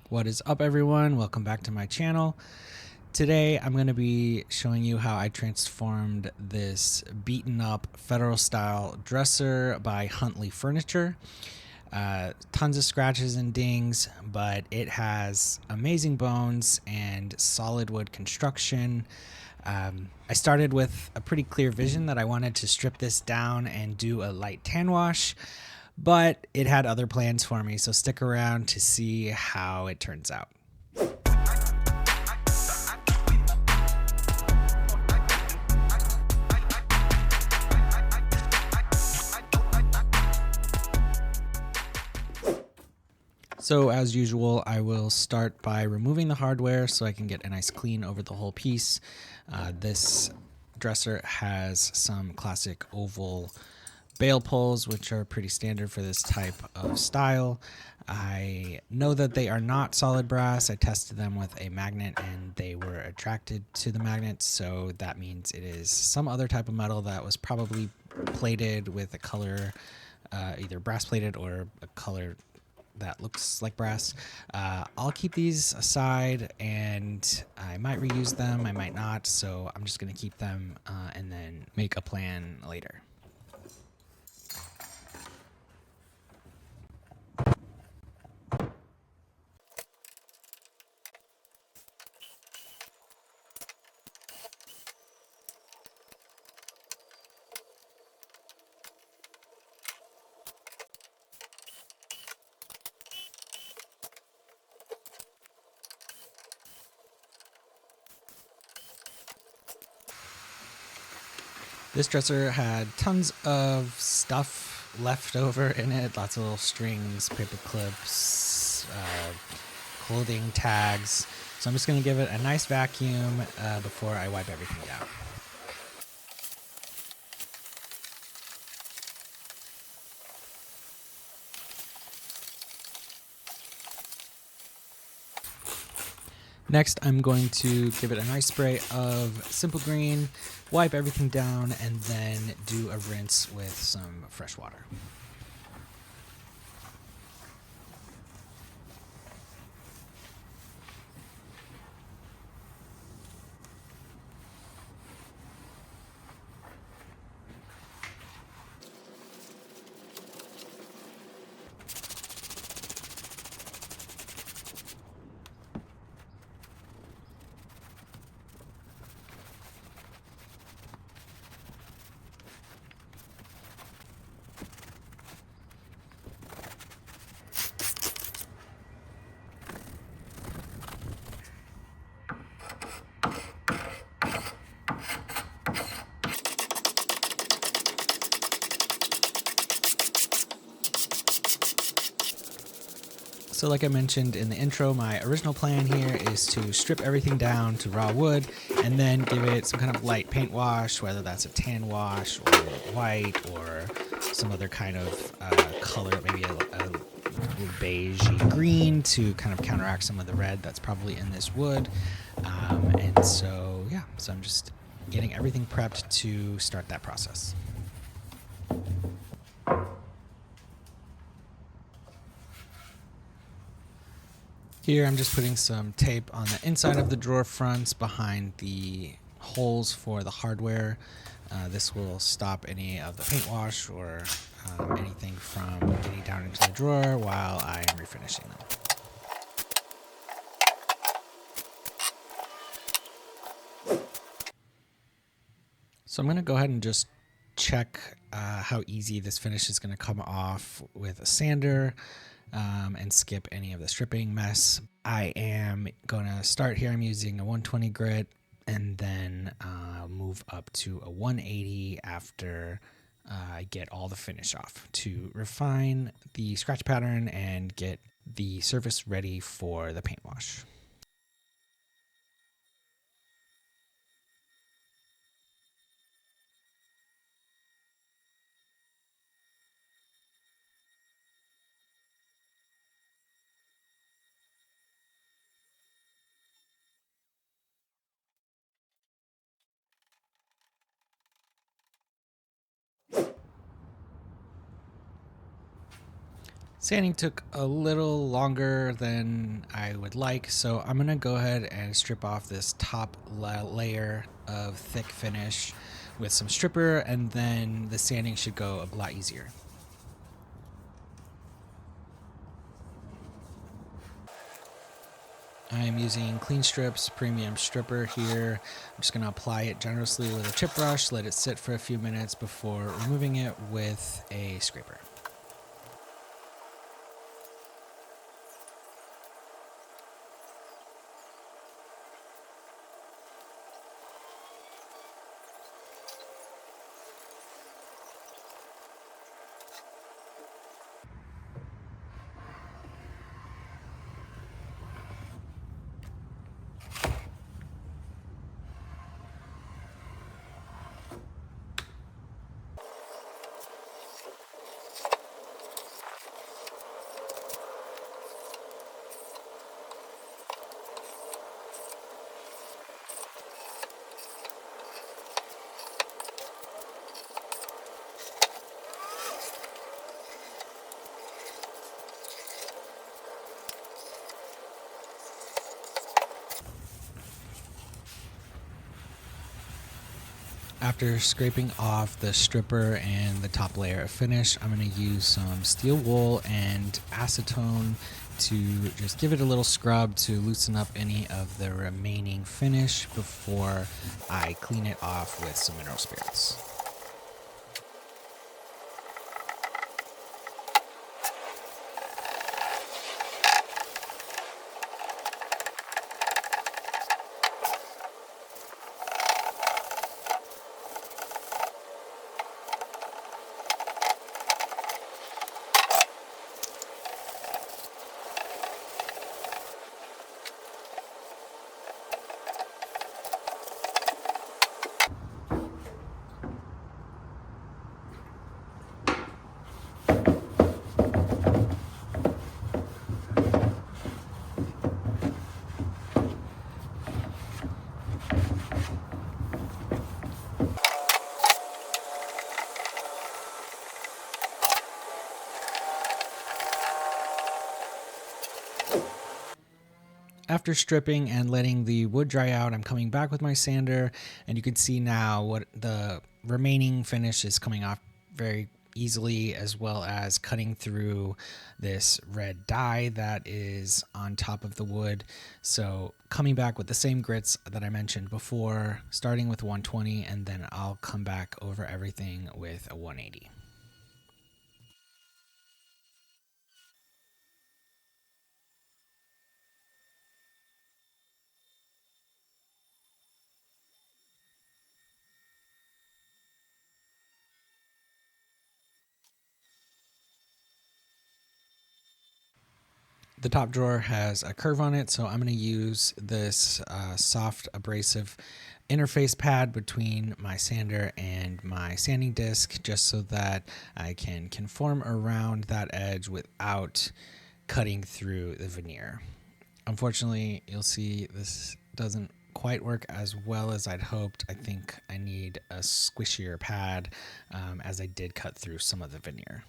What is up, everyone? Welcome back to my channel. Today I'm going to be showing you how I transformed this beaten up Federal style dresser by Huntley Furniture. Tons of scratches and dings, but it has amazing bones and solid wood construction. I started with a pretty clear vision that I wanted to strip this down and do a light tan wash, but it had other plans for me, so stick around to see how it turns out. So as usual, I will start by removing the hardware so I can get a nice clean over the whole piece. This dresser has some classic oval bail pulls, which are pretty standard for this type of style. I know that they are not solid brass. I tested them with a magnet and they were attracted to the magnets, so that means it is some other type of metal that was probably plated with a color, either brass plated or a color that looks like brass. I'll keep these aside and I might reuse them, I might not, so I'm just going to keep them and then make a plan later. This dresser had tons of stuff left over in it, lots of little strings, paper clips, clothing tags. So I'm just going to give it a nice vacuum before I wipe everything down. Next, I'm going to give it a nice spray of Simple Green, wipe everything down, and then do a rinse with some fresh water. So like I mentioned in the intro, my original plan here is to strip everything down to raw wood and then give it some kind of light paint wash, whether that's a tan wash or white or some other kind of color, maybe a beigey green to kind of counteract some of the red that's probably in this wood. And so, yeah, so I'm just getting everything prepped to start that process. Here I'm just putting some tape on the inside of the drawer fronts behind the holes for the hardware. This will stop any of the paint wash or anything from getting down into the drawer while I am refinishing them. So I'm going to go ahead and just check how easy this finish is going to come off with a sander. And skip any of the stripping mess. I am going to start here. I'm using a 120 grit and then move up to a 180 after I get all the finish off to refine the scratch pattern and get the surface ready for the paint wash. Sanding took a little longer than I would like, so I'm going to go ahead and strip off this top layer of thick finish with some stripper, and then the sanding should go a lot easier. I'm using Klean Strips Premium Stripper here. I'm just going to apply it generously with a chip brush, let it sit for a few minutes before removing it with a scraper. After scraping off the stripper and the top layer of finish, I'm going to use some steel wool and acetone to just give it a little scrub to loosen up any of the remaining finish before I clean it off with some mineral spirits. After stripping and letting the wood dry out, I'm coming back with my sander, and you can see now what the remaining finish is coming off very easily, as well as cutting through this red dye that is on top of the wood. So coming back with the same grits that I mentioned before, starting with 120, and then I'll come back over everything with a 180. The top drawer has a curve on it, so I'm going to use this soft abrasive interface pad between my sander and my sanding disc, just so that I can conform around that edge without cutting through the veneer. Unfortunately, you'll see this doesn't quite work as well as I'd hoped. I think I need a squishier pad, as I did cut through some of the veneer.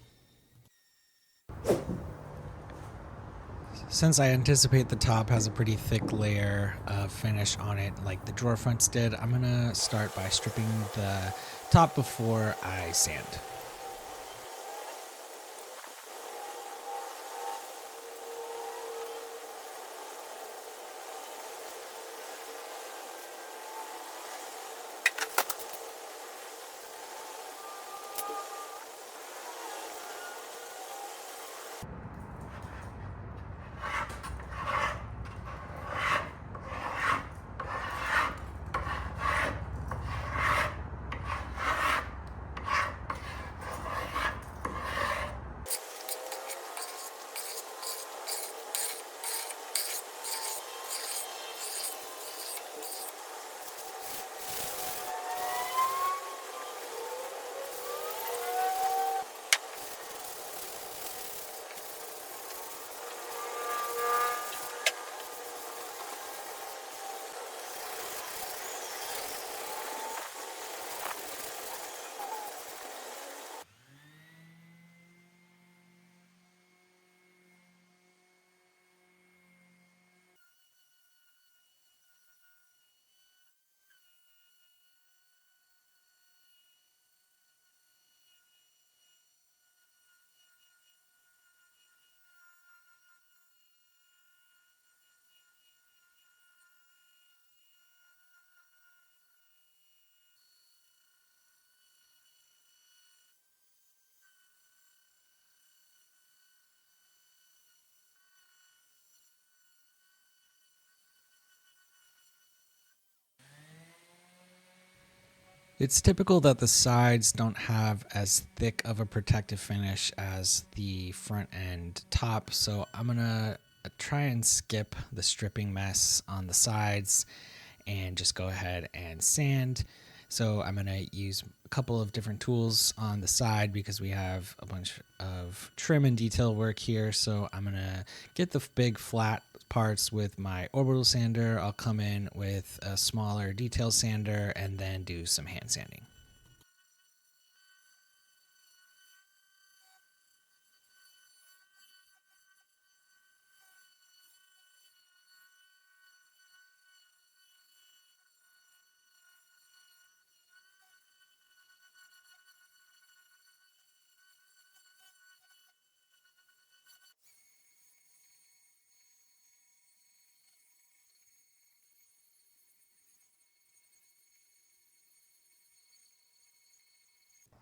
Since I anticipate the top has a pretty thick layer of finish on it like the drawer fronts did, I'm going to start by stripping the top before I sand. It's typical that the sides don't have as thick of a protective finish as the front and top, so I'm gonna try and skip the stripping mess on the sides and just go ahead and sand. So I'm gonna use a couple of different tools on the side because we have a bunch of trim and detail work here. So I'm gonna get the big flat parts with my orbital sander. I'll come in with a smaller detail sander and then do some hand sanding.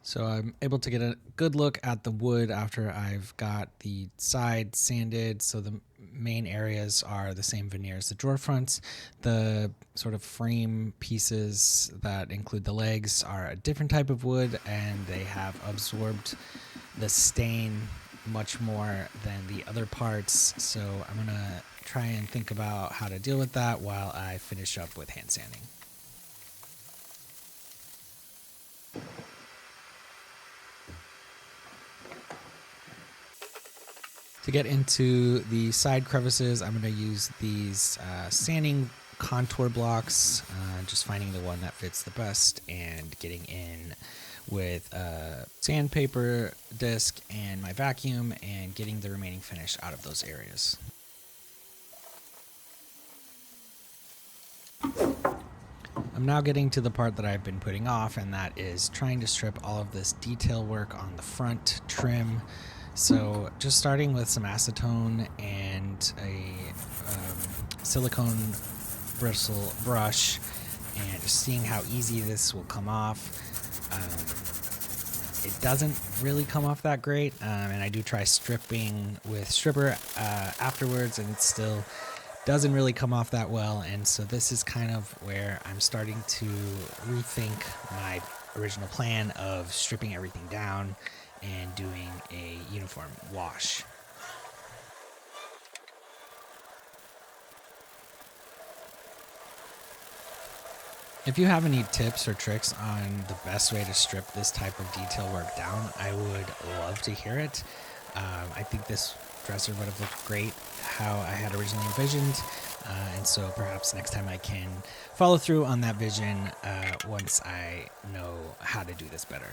So I'm able to get a good look at the wood after I've got the side sanded. So the main areas are the same veneer as the drawer fronts. The sort of frame pieces that include the legs are a different type of wood, and they have absorbed the stain much more than the other parts. So I'm gonna try and think about how to deal with that while I finish up with hand sanding. To get into the side crevices, I'm going to use these sanding contour blocks, just finding the one that fits the best and getting in with a sandpaper disc and my vacuum and getting the remaining finish out of those areas. I'm now getting to the part that I've been putting off, and that is trying to strip all of this detail work on the front trim. So just starting with some acetone and a silicone bristle brush and just seeing how easy this will come off. It doesn't really come off that great, and I do try stripping with stripper afterwards, and it still doesn't really come off that well. And so this is kind of where I'm starting to rethink my original plan of stripping everything down and doing a uniform wash. If you have any tips or tricks on the best way to strip this type of detail work down, I would love to hear it. I think this dresser would have looked great how I had originally envisioned, and so perhaps next time I can follow through on that vision once I know how to do this better.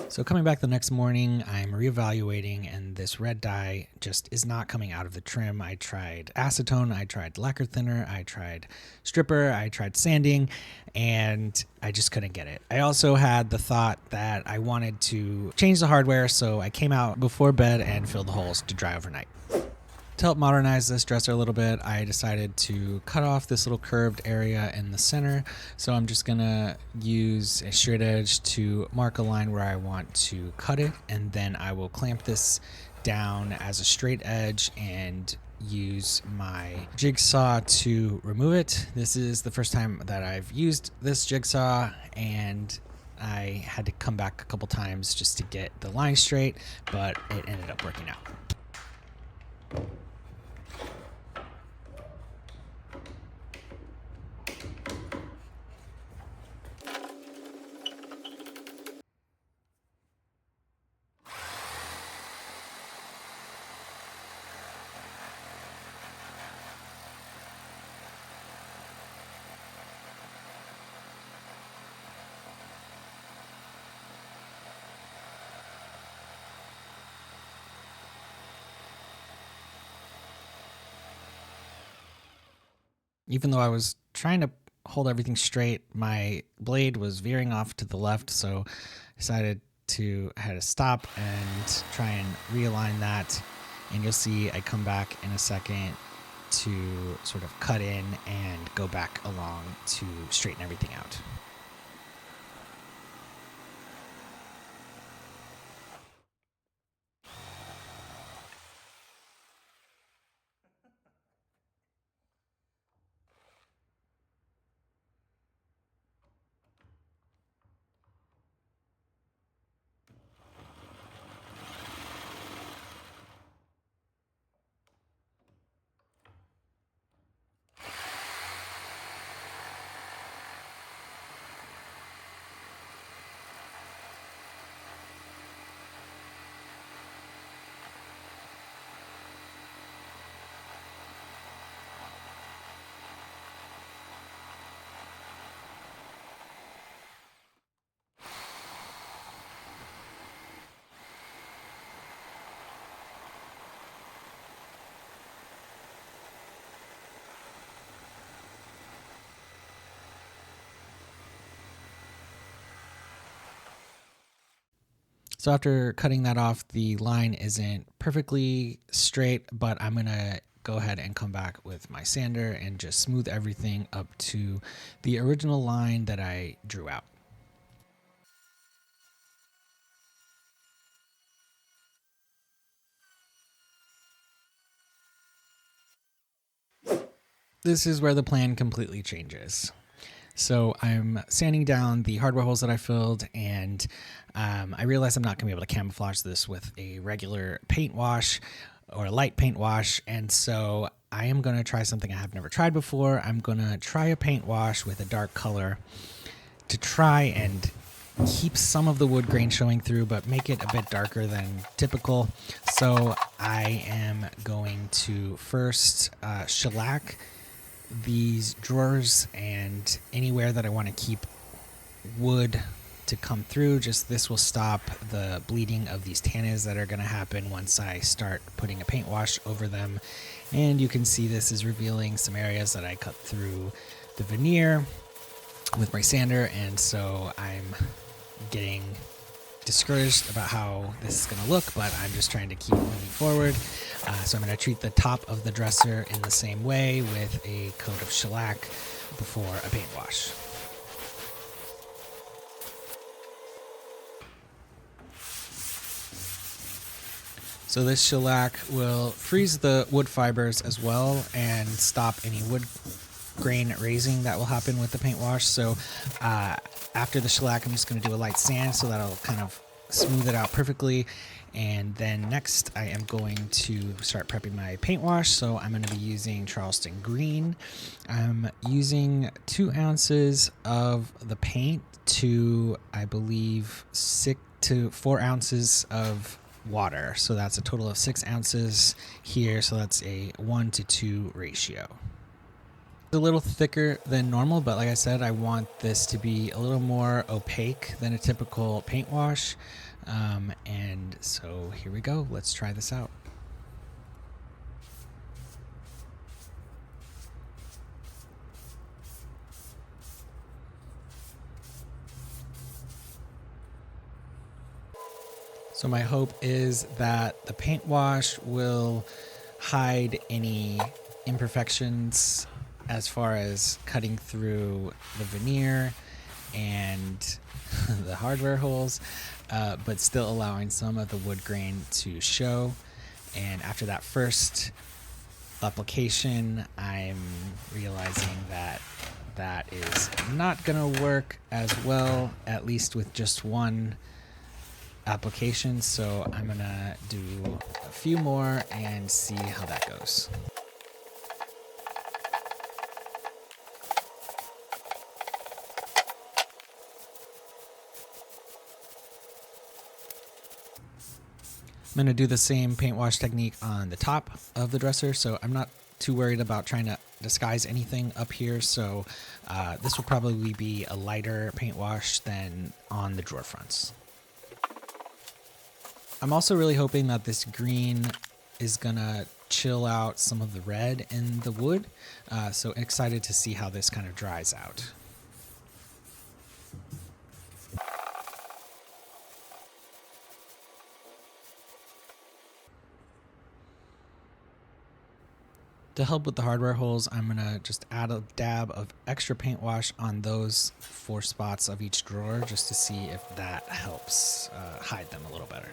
So coming back the next morning, I'm reevaluating, and this red dye just is not coming out of the trim. I tried acetone, I tried lacquer thinner, I tried stripper, I tried sanding, and I just couldn't get it. I also had the thought that I wanted to change the hardware, so I came out before bed and filled the holes to dry overnight. To help modernize this dresser a little bit, I decided to cut off this little curved area in the center. So I'm just gonna use a straight edge to mark a line where I want to cut it, and then I will clamp this down as a straight edge and use my jigsaw to remove it. This is the first time that I've used this jigsaw, and I had to come back a couple times just to get the line straight, but it ended up working out. Even though I was trying to hold everything straight, my blade was veering off to the left, so I decided to had to stop and try and realign that. And you'll see I come back in a second to sort of cut in and go back along to straighten everything out. So after cutting that off, the line isn't perfectly straight, but I'm going to go ahead and come back with my sander and just smooth everything up to the original line that I drew out. This is where the plan completely changes. So I'm sanding down the hardware holes that I filled, and I realize I'm not going to be able to camouflage this with a regular paint wash or a light paint wash, and so I am going to try something I have never tried before. I'm going to try a paint wash with a dark color to try and keep some of the wood grain showing through, but make it a bit darker than typical. So I am going to first shellac these drawers and anywhere that I want to keep wood to come through. Just this will stop the bleeding of these tannins that are going to happen once I start putting a paint wash over them. And you can see this is revealing some areas that I cut through the veneer with my sander, and so I'm getting discouraged about how this is going to look, but I'm just trying to keep moving forward. So I'm going to treat the top of the dresser in the same way with a coat of shellac before a paint wash. So this shellac will freeze the wood fibers as well and stop any wood grain raising that will happen with the paint wash. So after the shellac, I'm just going to do a light sand so that'll kind of smooth it out perfectly. And then next I am going to start prepping my paint wash. So I'm going to be using Charleston Green. I'm using 2 ounces of the paint to, I believe, 6 to 4 ounces of water. So that's a total of 6 ounces here. So that's a 1-to-2 ratio. A little thicker than normal, but like I said, I want this to be a little more opaque than a typical paint wash. And so here we go. Let's try this out. So my hope is that the paint wash will hide any imperfections as far as cutting through the veneer and the hardware holes, but still allowing some of the wood grain to show. And after that first application, I'm realizing that that is not going to work as well, at least with just one application. So I'm going to do a few more and see how that goes. I'm going to do the same paint wash technique on the top of the dresser, so I'm not too worried about trying to disguise anything up here. So this will probably be a lighter paint wash than on the drawer fronts. I'm also really hoping that this green is going to chill out some of the red in the wood, so excited to see how this kind of dries out. To help with the hardware holes, I'm going to just add a dab of extra paint wash on those 4 spots of each drawer just to see if that helps hide them a little better.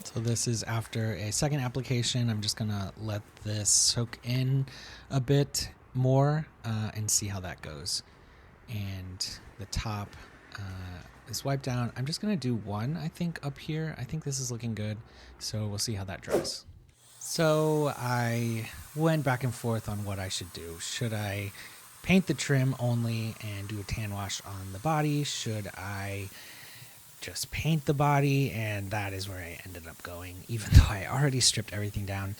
So this is after a second application. I'm just going to let this soak in a bit more and see how that goes. And the top is wiped down. I'm just going to do one, I think, up here. I think this is looking good. So we'll see how that dries. So I went back and forth on what I should do. Should I paint the trim only and do a tan wash on the body? Should I just paint the body? And that is where I ended up going, even though I already stripped everything down.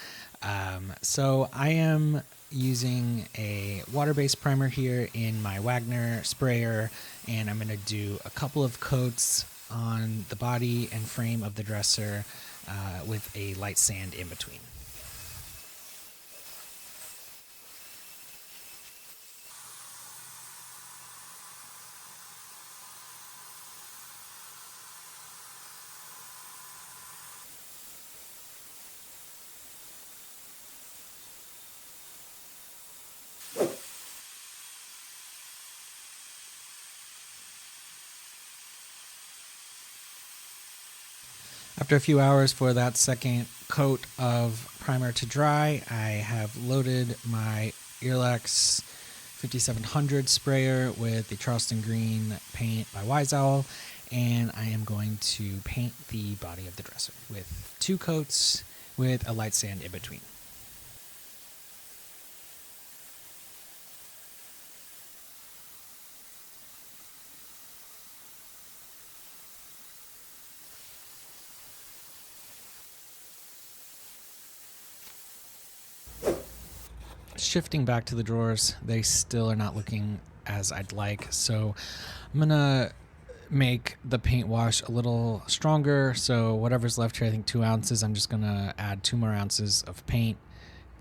So I am using a water-based primer here in my Wagner sprayer, and I'm going to do a couple of coats on the body and frame of the dresser with a light sand in between. After a few hours for that second coat of primer to dry, I have loaded my Shellac 5700 sprayer with the Charleston Green paint by Wise Owl, and I am going to paint the body of the dresser with 2 coats with a light sand in between. Shifting back to the drawers, they still are not looking as I'd like, so I'm gonna make the paint wash a little stronger. So whatever's left here, I think 2 ounces, I'm just gonna add 2 more ounces of paint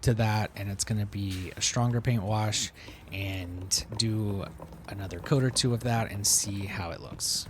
to that, and it's gonna be a stronger paint wash, and do another coat or 2 of that and see how it looks.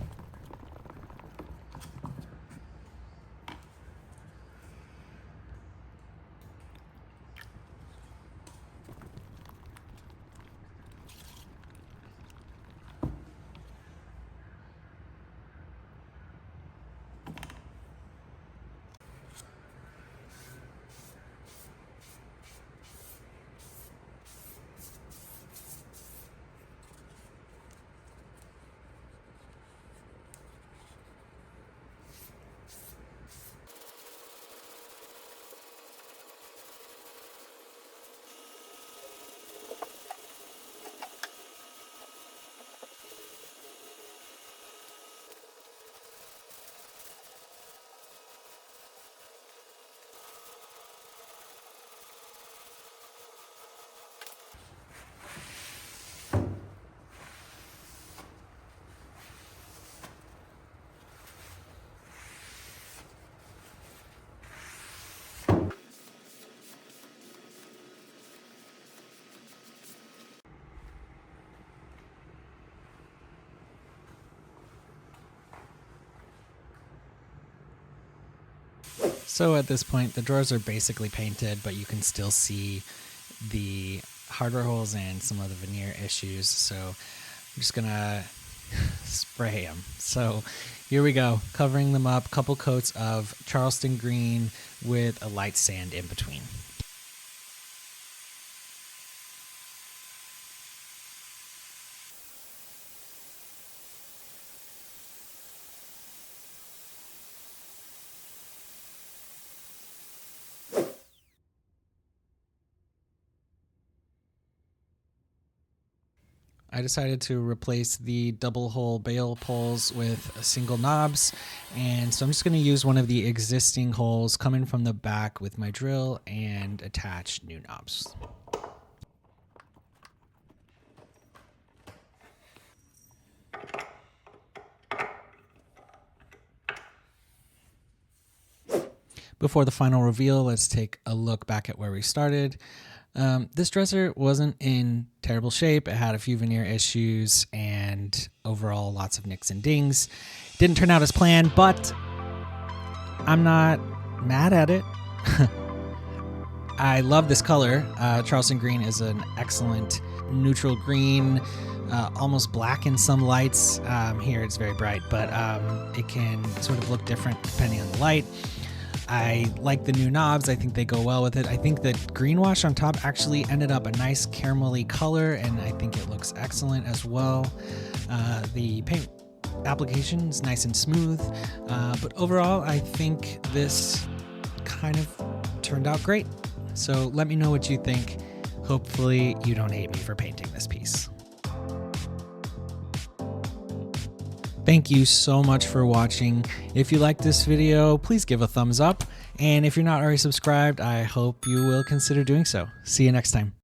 So at this point, the drawers are basically painted, but you can still see the hardware holes and some of the veneer issues. So I'm just gonna spray them. So here we go, covering them up, couple coats of Charleston Green with a light sand in between. I decided to replace the double hole bail pulls with single knobs, and so I'm just going to use one of the existing holes, come in from the back with my drill and attach new knobs. Before the final reveal, let's take a look back at where we started. This dresser wasn't in terrible shape. It had a few veneer issues and overall lots of nicks and dings. Didn't turn out as planned, but I'm not mad at it. I love this color. Charleston Green is an excellent neutral green, almost black in some lights. Here it's very bright, but it can sort of look different depending on the light. I like the new knobs. I think they go well with it. I think that green wash on top actually ended up a nice caramelly color, and I think it looks excellent as well. The paint application is nice and smooth, but overall I think this kind of turned out great. So let me know what you think. Hopefully you don't hate me for painting this piece. Thank you so much for watching. If you like this video, please give a thumbs up. And if you're not already subscribed, I hope you will consider doing so. See you next time.